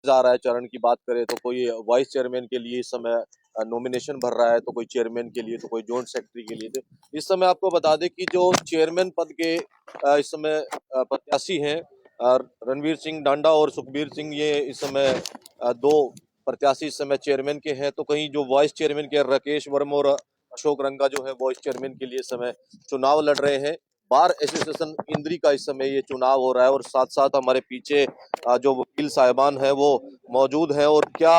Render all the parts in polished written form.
जा रहा है चरण की बात करें तो कोई वाइस चेयरमैन के लिए इस समय नॉमिनेशन भर रहा है, तो कोई चेयरमैन के लिए, तो कोई जॉइंट सेक्रेटरी के लिए। तो इस समय आपको बता दें कि जो चेयरमैन पद के इस समय प्रत्याशी हैं, रणवीर सिंह डांडा और सुखबीर सिंह, ये इस समय दो प्रत्याशी इस समय चेयरमैन के हैं। तो कहीं जो वाइस चेयरमैन के राकेश वर्मा और अशोक रंगा जो है वाइस चेयरमैन के लिए इस समय चुनाव लड़ रहे हैं। बार एसोसिएशन इंद्री का इस समय ये चुनाव हो रहा है और साथ साथ हमारे पीछे जो वकील साहिबान है वो मौजूद है। और क्या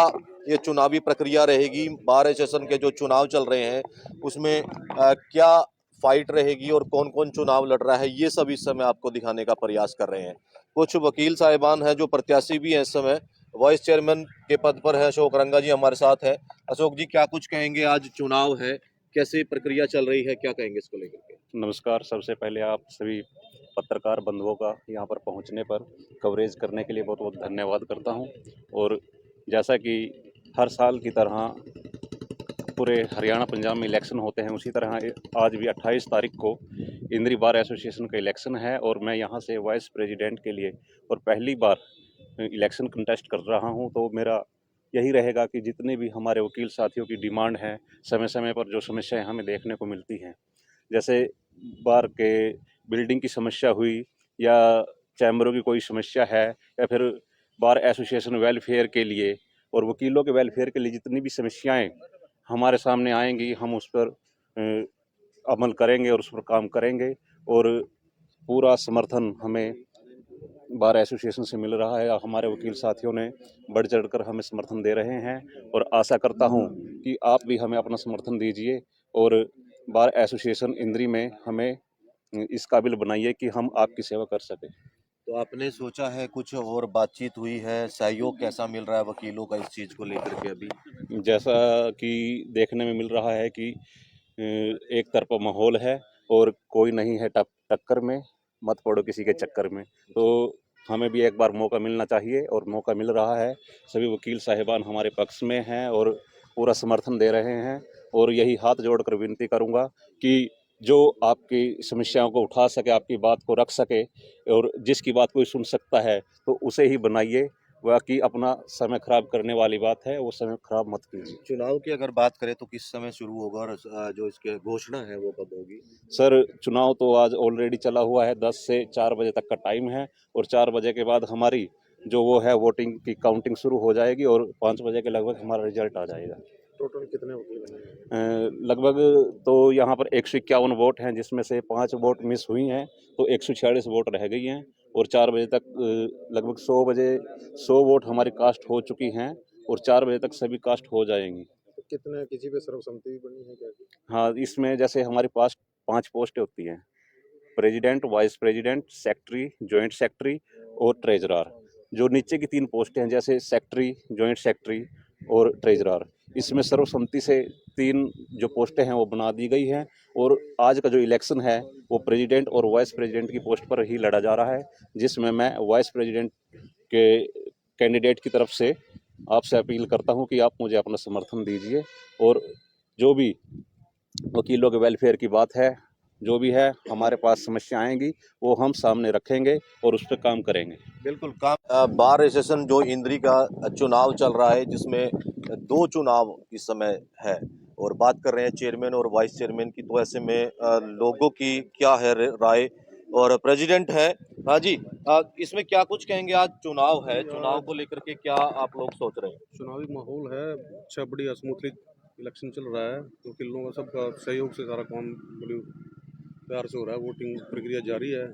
ये चुनावी प्रक्रिया रहेगी, बार एसोसिएशन के जो चुनाव चल रहे हैं उसमें क्या फाइट रहेगी और कौन कौन चुनाव लड़ रहा है, ये सब इस समय आपको दिखाने का प्रयास कर रहे हैं। कुछ वकील साहिबान हैं जो प्रत्याशी भी हैं इस समय, वाइस चेयरमैन के पद पर है अशोक रंगा जी हमारे साथ है। अशोक जी, क्या कुछ कहेंगे, आज चुनाव है, कैसे प्रक्रिया चल रही है, क्या कहेंगे इसको लेकर के? नमस्कार। सबसे पहले आप सभी पत्रकार बंधुओं का यहाँ पर पहुँचने पर कवरेज करने के लिए बहुत बहुत धन्यवाद करता हूँ। और जैसा कि हर साल की तरह पूरे हरियाणा पंजाब में इलेक्शन होते हैं, उसी तरह आज भी 28 तारीख को इंद्री बार एसोसिएशन का इलेक्शन है और मैं यहाँ से वाइस प्रेसिडेंट के लिए और पहली बार इलेक्शन कंटेस्ट कर रहा हूँ। तो मेरा यही रहेगा कि जितने भी हमारे वकील साथियों की डिमांड है, समय समय पर जो समस्याएं हमें देखने को मिलती हैं, जैसे बार के बिल्डिंग की समस्या हुई या चैम्बरों की कोई समस्या है या फिर बार एसोसिएशन वेलफेयर के लिए और वकीलों के वेलफेयर के लिए जितनी भी समस्याएं हमारे सामने आएंगी, हम उस पर अमल करेंगे और उस पर काम करेंगे। और पूरा समर्थन हमें बार एसोसिएशन से मिल रहा है। हमारे वकील साथियों ने बढ़ चढ़कर हमें समर्थन दे रहे हैं और आशा करता हूं कि आप भी हमें अपना समर्थन दीजिए और बार एसोसिएशन इंद्री में हमें इस काबिल बनाइए कि हम आपकी सेवा कर सकें। तो आपने सोचा है, कुछ और बातचीत हुई है, सहयोग कैसा मिल रहा है वकीलों का इस चीज को लेकर के अभी? जैसा कि देखने में मिल रहा है कि एक तरफा माहौल है और कोई नहीं है टक्कर में, मत पड़ो किसी के चक्कर में। तो हमें भी एक बार मौका मिलना चाहिए और मौका मिल रहा है। सभी वकील साहिबान हमारे पक्ष में हैं और पूरा समर्थन दे रहे हैं। और यही हाथ जोड़कर विनती करूंगा कि जो आपकी समस्याओं को उठा सके, आपकी बात को रख सके और जिसकी बात कोई सुन सकता है तो उसे ही बनाइए। बाकी अपना समय खराब करने वाली बात है, वो समय खराब मत कीजिए। चुनाव की अगर बात करें तो किस समय शुरू होगा और जो इसके घोषणा है वो कब होगी? सर, चुनाव तो आज ऑलरेडी चला हुआ है, 10 से 4 बजे तक का टाइम है और 4 बजे के बाद हमारी जो वो है वोटिंग की काउंटिंग शुरू हो जाएगी और 5 बजे के लगभग हमारा रिजल्ट आ जाएगा। टोटल कितने वकील बने? लगभग तो यहाँ पर 151 वोट हैं, जिसमें से 5 वोट मिस हुई हैं, तो 146 वोट रह गई हैं और 4 बजे तक लगभग 100 वोट हमारी कास्ट हो चुकी हैं और 4 बजे तक सभी कास्ट हो जाएंगी। तो कितने, किसी पे सर्वसम्मति भी बनी है क्या? हाँ, इसमें जैसे हमारे पास 5 पोस्टें होती हैं, president, vice president, secretary, joint secretary और ट्रेजरर। जो नीचे की 3 पोस्टें हैं, जैसे सेक्रेटरी, जॉइंट सेक्रेटरी और ट्रेजरर, इसमें सर्वसम्मति से 3 जो पोस्टें हैं वो बना दी गई हैं। और आज का जो इलेक्शन है वो प्रेसिडेंट और वाइस प्रेसिडेंट की पोस्ट पर ही लड़ा जा रहा है, जिसमें मैं वाइस प्रेसिडेंट के कैंडिडेट की तरफ से आपसे अपील करता हूं कि आप मुझे अपना समर्थन दीजिए और जो भी वकीलों के वेलफेयर की बात है, जो भी है हमारे पास समस्या आएंगी वो हम सामने रखेंगे और उस पर काम करेंगे। बिल्कुल काम। बार एसोसिएशन जो इंद्री का चुनाव चल रहा है, जिसमें 2 चुनाव इस समय है और बात कर रहे हैं चेयरमैन और वाइस चेयरमैन की, तो ऐसे में लोगों की क्या है राय? और प्रेसिडेंट है, हाँ जी, इसमें क्या कुछ कहेंगे? आज चुनाव है, चुनाव को लेकर के क्या आप लोग सोच रहे हैं? चुनावी माहौल है अच्छा, बढ़िया स्मूथली इलेक्शन चल रहा है। वकील लोगों का सबका सहयोग से सारा काम बड़ी प्यार से हो रहा है। वोटिंग प्रक्रिया जारी है।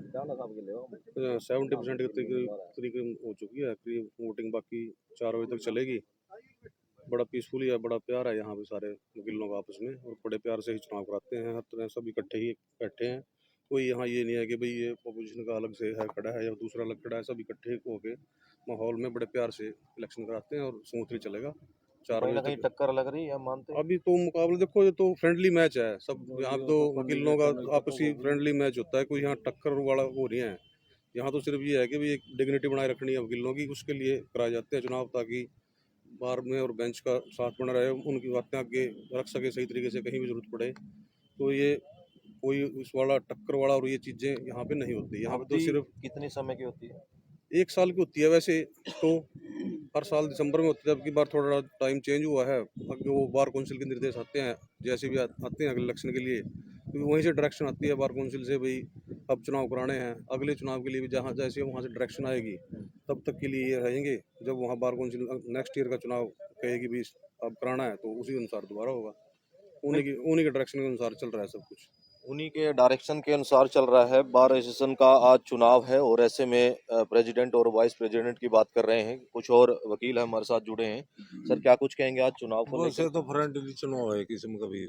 70% के तरीके हो चुकी है करीब वोटिंग, बाकी 4 बजे तक चलेगी। बड़ा पीसफुली है, बड़ा प्यार है यहाँ पे सारे वकीलों का आपस में, और बड़े प्यार से ही चुनाव कराते हैं। हर तरह सब इकट्ठे ही बैठे हैं। कोई यहाँ ये नहीं है कि भाई ये अपोजिशन का अलग से है खड़ा है या दूसरा अलग खड़ा है। सब इकट्ठे होके माहौल में बड़े प्यार से इलेक्शन कराते हैं और स्मूथली चलेगा। 4 कहीं ना बजे कहीं तक टक्कर लग रही है, हम मानते हैं। अभी तो मुकाबले देखो, ये तो फ्रेंडली मैच है। सब यहाँ तो वकीलों का आपसी फ्रेंडली मैच होता है। कोई यहाँ टक्कर वाला हो नहीं है। यहाँ तो सिर्फ ये है कि भाई एक डिग्निटी बनाए रखनी है वकीलों की, उसके लिए कराए जाते हैं चुनाव, ताकि बार में और बेंच का साथ बना रहे, उनकी बातें आगे रख सके सही तरीके से कहीं भी जरूरत पड़े। तो ये कोई उस वाला टक्कर वाला और ये चीज़ें यहाँ पे नहीं होती। यहाँ पे तो सिर्फ कितने समय की होती है? 1 साल की होती है वैसे तो। हर साल दिसंबर में होती है, अब की बार थोड़ा टाइम चेंज हुआ है। अब वो बार काउंसिल के निर्देश आते हैं, जैसे भी आते हैं इलेक्शन के लिए, तो वहीं से डायरेक्शन आती है बार काउंसिल से, भाई अब चुनाव कराने हैं। अगले चुनाव के लिए भी जहाँ जैसे वहाँ से डायरेक्शन आएगी, तब तक के लिए ये रहेंगे। जब वहाँ बार काउंसिल नेक्स्ट ईयर का चुनाव कहेगी भी अब कराना है, तो उसी अनुसार दोबारा होगा। उन्हीं के डायरेक्शन के अनुसार चल रहा है सब कुछ। उन्हीं के डायरेक्शन के अनुसार चल रहा है। बार एसोसिएशन का आज चुनाव है और ऐसे में प्रेसिडेंट और वाइस प्रेसिडेंट की बात कर रहे हैं। कुछ और वकील हमारे साथ जुड़े हैं। सर, क्या कुछ कहेंगे आज चुनाव को वैसे लेकर? तो फ्रेंडली चुनाव है किस्म का भी,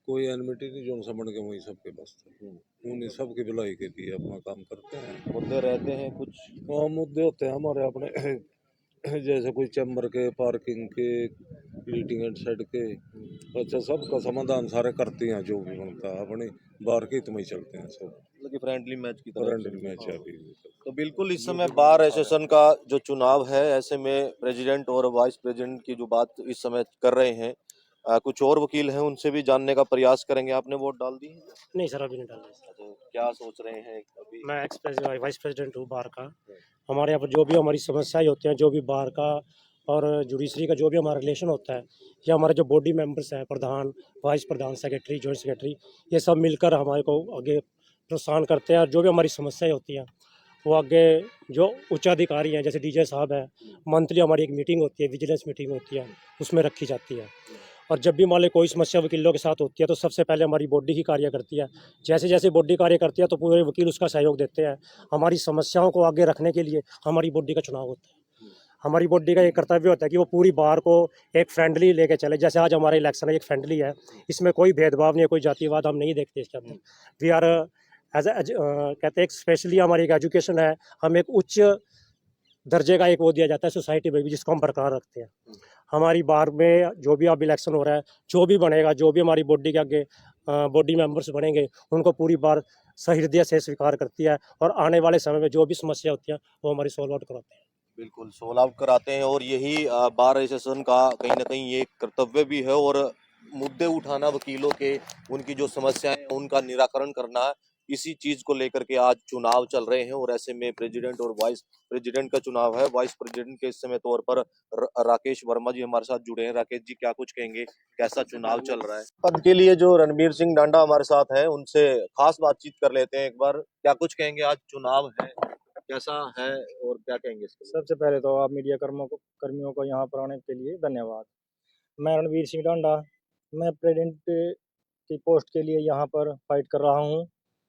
कोई एनमिटी नहीं, जो समझ के वही सबके बस उन्हीं सबकी भलाई के लिए अपना काम करते हैं। मुद्दे रहते हैं कुछ? और मुद्दे होते हैं हमारे अपने जैसे कोई चैम्बर के, पार्किंग के, लीटिंग एंड शेड के, अच्छा सबका समाधान सारे करते हैं। जो भी बनता है अपने बार के तुम ही चलते हैं सब, मतलब कि फ्रेंडली मैच की तरह। फ्रेंडली मैच है अभी। तो बिल्कुल इस समय बार एसोसिएशन का जो चुनाव है, ऐसे में प्रेसिडेंट और वाइस प्रेसिडेंट की जो बात इस समय कर रहे हैं, कुछ और वकील हैं, उनसे भी जानने का प्रयास करेंगे। आपने वोट डाल दी है? नहीं सर, अभी नहीं डाला। तो क्या सोच रहे हैं अभी? मैं वाइस प्रेसिडेंट हूँ बार का। हमारे यहाँ पर जो भी हमारी समस्याएं होती हैं, जो भी बार का और जुडिशरी का जो भी हमारा रिलेशन होता है, या हमारे जो बॉडी मेंबर्स हैं, प्रधान, वाइस प्रधान, सेक्रेटरी, जॉइंट सेक्रेटरी, ये सब मिलकर हमारे को आगे प्रोत्साहन करते हैं। और जो भी हमारी समस्याएं होती हैं वो आगे जो उच्च अधिकारी हैं, जैसे डीजे साहब हैं, मंथली हमारी एक मीटिंग होती है, विजिलेंस मीटिंग होती है, उसमें रखी जाती है। और जब भी मान लो कोई समस्या वकीलों के साथ होती है, तो सबसे पहले हमारी बॉडी ही कार्य करती है। जैसे जैसे बॉडी कार्य करती है, तो पूरे वकील उसका सहयोग देते हैं। हमारी समस्याओं को आगे रखने के लिए हमारी बॉडी का चुनाव होता है। हमारी बॉडी का एक कर्तव्य होता है कि वो पूरी बार को एक फ्रेंडली लेके चले। जैसे आज हमारा इलेक्शन है, एक फ्रेंडली है, इसमें कोई भेदभाव नहीं है, कोई जातिवाद हम नहीं देखते इसके अंदर। वी आर कहते हैं स्पेशली हमारी एक एजुकेशन है, हम एक उच्च दर्जे का एक वो दिया जाता है सोसाइटी में भी, जिसको हम बरकरार रखते हैं। हमारी बार में जो भी अब इलेक्शन हो रहा है, जो भी बनेगा, जो भी हमारी बॉडी के आगे बॉडी मेंबर्स बनेंगे, उनको पूरी बार सहृदय से स्वीकार करती है। और आने वाले समय में जो भी समस्या होती है वो हमारी सॉल्व आउट कराते हैं। बिल्कुल सोल्व आउट कराते हैं। और यही बार एसोसिएशन का कहीं ना कहीं ये कर्तव्य भी है। और मुद्दे उठाना वकीलों के, उनकी जो समस्याएं हैं, उनका निराकरण करना, इसी चीज को लेकर के आज चुनाव चल रहे हैं। और ऐसे में प्रेसिडेंट और वाइस प्रेसिडेंट का चुनाव है। वाइस प्रेसिडेंट के इस समय तौर पर राकेश वर्मा जी हमारे साथ जुड़े हैं। राकेश जी, क्या कुछ कहेंगे, कैसा चुनाव चल रहा है? पद के लिए जो रणबीर सिंह डांडा हमारे साथ है, उनसे खास बातचीत कर लेते हैं एक बार। क्या कुछ कहेंगे, आज चुनाव है, कैसा है और क्या कहेंगे इसके लिए? सबसे पहले तो आप मीडिया कर्मियों को यहाँ पर आने के लिए धन्यवाद। मैं रणवीर सिंह डांडा, मैं प्रेसिडेंट की पोस्ट के लिए यहाँ पर फाइट कर रहा हूँ।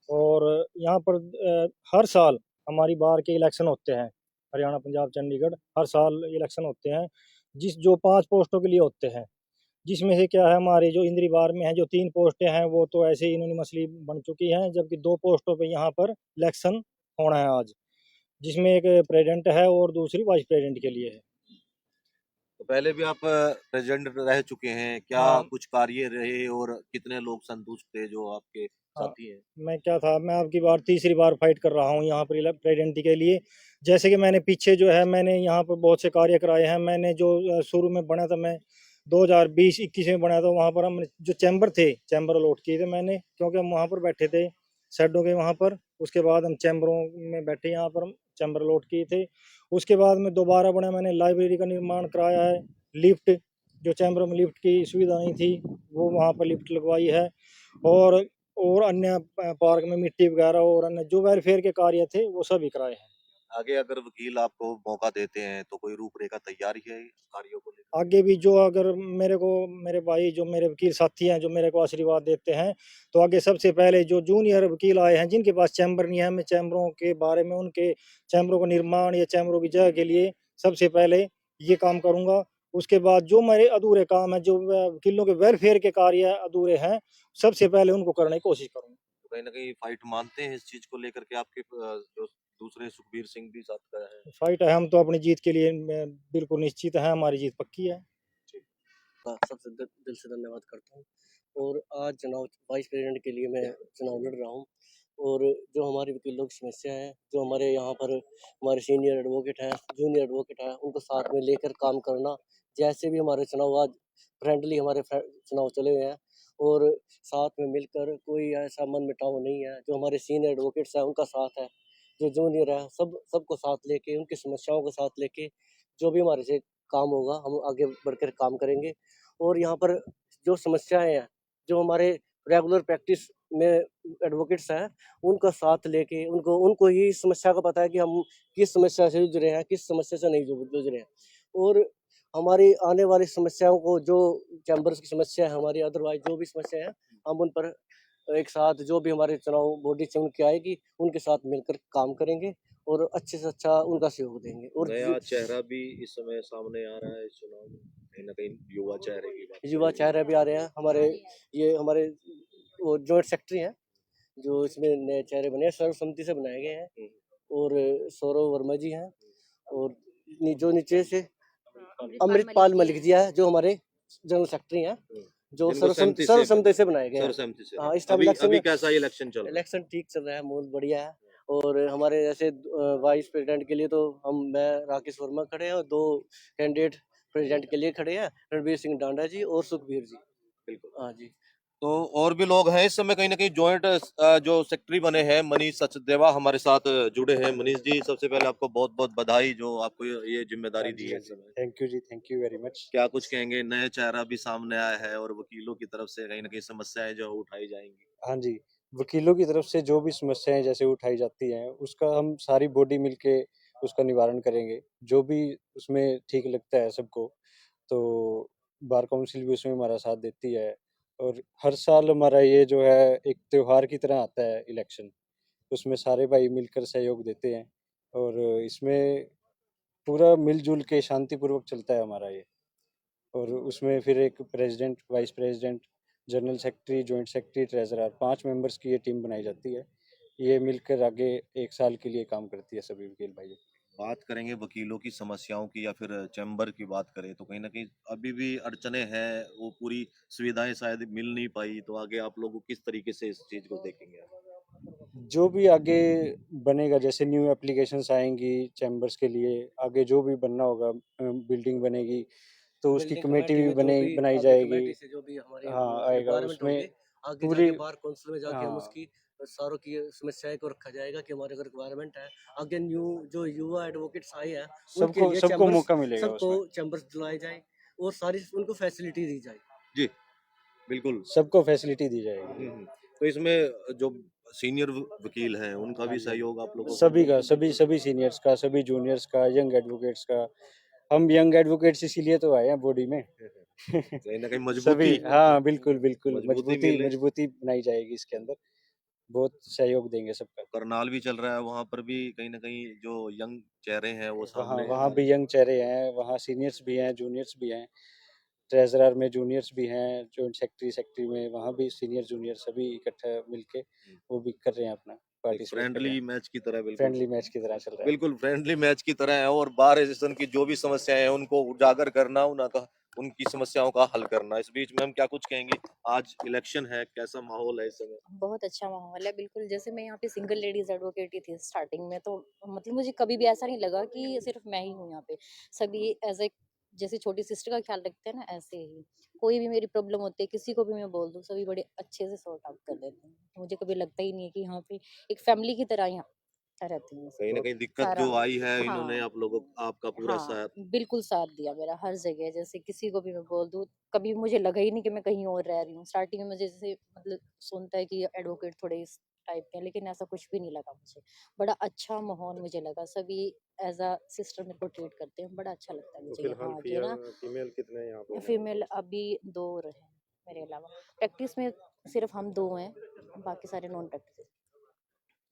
और यहाँ पर हर साल हमारी बार के इलेक्शन होते हैं, हरियाणा, पंजाब, चंडीगढ़, हर साल इलेक्शन होते हैं, जो 5 पोस्टों के लिए होते हैं। जिसमें से क्या है, हमारे जो इंद्री बार में है, जो 3 पोस्टें हैं वो तो ऐसे ही इनोनिमसली बन चुकी हैं, जबकि 2 पोस्टों पे यहाँ पर इलेक्शन होना है आज, जिसमें एक प्रेसिडेंट है और दूसरी वाइस प्रेसिडेंट के लिए है। तो पहले भी आप प्रेसिडेंट रह चुके हैं, क्या हाँ। कुछ कार्य रहे और कितने लोग संतुष्ट थे जो आपके साथी हैं? मैं आपकी बार तीसरी बार फाइट कर रहा हूँ यहाँ पर प्रेसिडेंट के लिए। जैसे कि मैंने पीछे जो है, मैंने यहाँ पर बहुत से कार्य कराए हैं। मैंने जो शुरू में बना था, मैं 2020-21 में बना था, वहाँ पर हम जो चैम्बर अलॉट किए थे मैंने, क्योंकि हम वहाँ पर बैठे थे शेडों के वहाँ पर। उसके बाद हम चैम्बरों में बैठे, यहाँ पर हम चैम्बर अलॉट किए थे। उसके बाद में दोबारा बना, मैंने लाइब्रेरी का निर्माण कराया है। लिफ्ट, जो चैम्बर में लिफ्ट की सुविधा नहीं थी, वो वहाँ पर लिफ्ट लगवाई है। और अन्य पार्क में मिट्टी वगैरह और अन्य जो वेलफेयर के कार्य थे वो सभी कराए हैं। आगे अगर वकील आपको मौका देते हैं तो कोई रूपरेखा तैयारी है कार्यों को लेकर? आगे भी जो अगर मेरे भाई, जो मेरे वकील साथी हैं, जो मेरे को आशीर्वाद देते हैं, तो आगे सबसे पहले जो जूनियर वकील आए हैं, जिनके पास चैम्बर नहीं है, मैं चैम्बरों के बारे में, उनके चैम्बरों का निर्माण या चैम्बरों की जगह के लिए सबसे पहले ये काम करूँगा। उसके बाद जो मेरे अधूरे काम हैं, जो वकीलों के वेलफेयर के कार्य अधूरे हैं, सबसे पहले उनको करने की कोशिश करूँगा। तो कहीं ना कहीं फाइट मानते हैं इस चीज को लेकर के आपके जो दूसरे सुखबीर सिंह भी साथ का है? फाइट है, हम तो अपनी जीत के लिए बिल्कुल निश्चित है, हमारी जीत पक्की है। का सबसे दिल से धन्यवाद करता हूँ। और आज चुनाव वाइस प्रेसिडेंट के लिए मैं चुनाव लड़ रहा हूँ। और जो हमारी वकीलों की समस्या है, जो हमारे यहाँ पर हमारे सीनियर एडवोकेट हैं, जूनियर एडवोकेट हैं, उनको साथ में लेकर काम करना। जैसे भी हमारे चुनाव आज फ्रेंडली हमारे चुनाव चले हुए हैं, और साथ में मिलकर कोई ऐसा मन मिटाव नहीं है। जो हमारे सीनियर एडवोकेट्स हैं उनका साथ है, जो जूनियर है, सबको साथ लेके, उनकी समस्याओं को साथ लेके, जो भी हमारे से काम होगा, हम आगे बढ़कर काम करेंगे। और यहाँ पर जो समस्याएँ हैं, जो हमारे रेगुलर प्रैक्टिस में एडवोकेट्स हैं, उनका साथ लेके उनको ही इस समस्या का पता है कि हम किस समस्या से जूझ रहे हैं, किस समस्या से नहीं जूझ रहे हैं। और हमारी आने वाली समस्याओं को, जो चैम्बर्स की समस्या है हमारी, अदरवाइज़ जो भी समस्या है, हम उन पर एक साथ जो भी हमारे चुनाव बॉडी से उनकी आएगी, उनके साथ मिलकर काम करेंगे और अच्छे से अच्छा उनका सहयोग देंगे। और नया चेहरा भी इस समय सामने आ रहा है इस चुनाव में, कहीं ना कहीं युवा चेहरे की बात युवा करें। चेहरे भी आ रहे हैं हमारे वो जॉइंट सेक्रेटरी हैं, जो इसमें नए चेहरे बने हैं, सर्वसम्मति से बनाए गए हैं। और सौरभ वर्मा जी हैं, और जो नीचे से अमृतपाल मलिक जी है, जो हमारे जनरल सेक्रेटरी हैं, जो जिनको सर्वसम्मति से बनाए गए हैं। सर्वसहमति से। हाँ, इस टाइम अभी कैसा इलेक्शन चल रहा है? इलेक्शन ठीक चल रहा है, बहुत बढ़िया है। और हमारे जैसे वाइस प्रेसिडेंट के लिए तो मैं राकेश वर्मा खड़े हैं, और 2 कैंडिडेट प्रेसिडेंट के लिए खड़े हैं, रणवीर सिंह डांडा जी और सुखबीर जी। बिल्कुल। हाँ जी। तो और भी लोग हैं इस समय कहीं ना कहीं जॉइंट जो सेक्रेटरी बने हैं, मनीष सचदेवा हमारे साथ जुड़े हैं। मनीष जी, सबसे पहले आपको बहुत बहुत बधाई जो आपको ये जिम्मेदारी दी है इस समय। Thank you ji, thank you very much. क्या कुछ कहेंगे? नए चेहरा भी सामने आया है और वकीलों की तरफ से कहीं ना कहीं समस्याएं जो उठाई जाएंगी। हाँ जी, वकीलों की तरफ से जो भी समस्याएँ जैसे उठाई जाती हैं, उसका हम सारी बॉडी मिलके उसका निवारण करेंगे। जो भी उसमें ठीक लगता है सबको, तो बार काउंसिल भी उसमें हमारा साथ देती है। और हर साल हमारा ये जो है एक त्योहार की तरह आता है इलेक्शन, उसमें सारे भाई मिलकर सहयोग देते हैं और इसमें पूरा मिल-जुल के शांतिपूर्वक चलता है हमारा ये। और उसमें फिर एक president, vice president, general secretary, joint secretary, treasurer 5 members की ये टीम बनाई जाती है। ये मिलकर आगे 1 साल के लिए काम करती है सभी वकील भाइयों। बात करेंगे वकीलों की समस्याओं की या फिर चैम्बर की बात करें तो कहीं ना कहीं अभी भी अड़चने हैं, वो पूरी सुविधाएं शायद मिल नहीं पाई, तो आगे आप लोग किस तरीके से इस चीज को देखेंगे? जो भी आगे बनेगा, जैसे न्यू एप्लीकेशंस आएँगी चैम्बर्स के लिए, आगे जो भी बनना होगा, बिल्डिंग बनेगी, तो उसकी बिल्डिंग कमेटी कमेटी भी में जो भी बनाई आगे जाएगी। कमेटी से जो भी हमारे हाँ, आएगा रिक्वायरमेंट उसमें होंगे, आगे पूरी। जाके बार काउंसिल में जाके हम हाँ, उसकी सारों की समस्याएं को रखा जाएगा कि हमारे अगर रिक्वायरमेंट है। आगे न्यू जो युवा एडवोकेट्स आए हैं, उनके सबको लिए सबको चैम्बर्स मौका मिलेगा सबको उसमें। चैम्बर्स दिलाए जाए और सारी उनको फैसिलिटी दी जाए। जी, बिल्कुल। सबको फैसिलिटी दी जाएगी। तो इसमें जो सीनियर वकील हैं उनका हाँ भी जी। सहयोग आप लोगों को सभी का, सभी सीनियर्स का, सभी जूनियर्स का, यंग एडवोकेट्स का। हम यंग एडवोकेट्स इसीलिए तो आए हैं बॉडी में। कहीं ना कहीं सभी, मजबूती हाँ, बिल्कुल, बिल्कुल। मजबूती मिले। मजबूती बनाई जाएगी इसके अंदर। बहुत सहयोग देंगे सबका। करनाल भी चल रहा है, वहां पर भी कहीं ना कहीं जो यंग चेहरे हैं वो वहाँ सामने वहाँ आ भी रहे यंग चेहरे हैं, वहाँ सीनियर्स भी हैं, जूनियर्स भी हैं। ट्रेज़रर में जूनियर्स भी हैं, जॉइंट सेक्रेटरी में वहाँ भी सीनियर जूनियर सभी इकट्ठा मिलके वो भी कर रहे हैं अपना, हैं। एक पार्टिसिपेट कर रहे फ्रेंडली हैं। मैच की तरह, बिल्कुल फ्रेंडली मैच की तरह चल रहा है। बिल्कुल फ्रेंडली मैच की तरह है। और बार एसोसिएशन की जो भी समस्याएं हैं उनको उजागर करना, उनकी समस्याओं का हल करना। इस बीच में हम क्या कुछ कहेंगे? आज इलेक्शन है, कैसा माहौल है इस समय? बहुत अच्छा माहौल है, बिल्कुल। जैसे मैं यहाँ पे सिंगल लेडीज़ एडवोकेट ही थी स्टार्टिंग में, तो मतलब मुझे कभी भी ऐसा नहीं लगा कि सिर्फ़ मैं ही हूँ यहाँ पे। सभी एज़ ए जैसे छोटी सिस्टर का ख्याल रखते हैं ना, ऐसे ही। कोई भी मेरी प्रॉब्लम होती है, किसी को भी मैं बोल दूँ, सभी बड़े अच्छे से सॉर्ट आउट कर देते हैं। मुझे कभी लगता ही नहीं है कि यहाँ पे एक फैमिली की तरह यहाँ रहती हूँ, कहीं ना तो कहीं दिक्कत सारा। जो आई है, इन्होंने हाँ। आप लोगों आपका पूरा हाँ, साथ। बिल्कुल साथ दिया मेरा हर जगह। जैसे किसी को भी मैं बोल दूँ, कभी मुझे लगा ही नहीं कि मैं कहीं और रह रही हूँ। स्टार्टिंग में मुझे जैसे मतलब सुनता है कि एडवोकेट थोड़े इस टाइप के हैं, लेकिन ऐसा कुछ भी नहीं लगा मुझे। बड़ा अच्छा माहौल मुझे लगा, सभी एज़ अ सिस्टर मेरे को ट्रीट करते हैं, बड़ा अच्छा लगता है तो मुझे फिलहाल यहाँ आके ना। फीमेल कितने यहाँ पे हैं? फीमेल अभी 2 और हैं मेरे अलावा। प्रैक्टिस में सिर्फ हम 2 हैं, बाकी सारे नॉन प्रैक्टिस।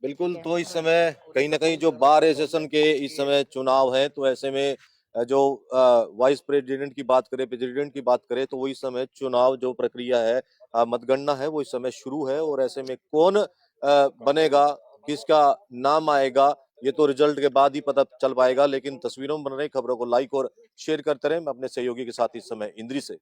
बिल्कुल। ठीक है। तो इस समय कहीं ना कहीं जो बार एसोसिएशन के इस समय चुनाव है, तो ऐसे में जो वाइस प्रेसिडेंट की बात करें, प्रेसिडेंट की बात करें, तो वो इस समय चुनाव जो प्रक्रिया है, मतगणना है, वो इस समय शुरू है। और ऐसे में कौन बनेगा, किसका नाम आएगा, ये तो रिजल्ट के बाद ही पता चल पाएगा। लेकिन तस्वीरों में बन रही खबरों को लाइक और शेयर करते रहे। मैं अपने सहयोगी के साथ इस समय इंद्री से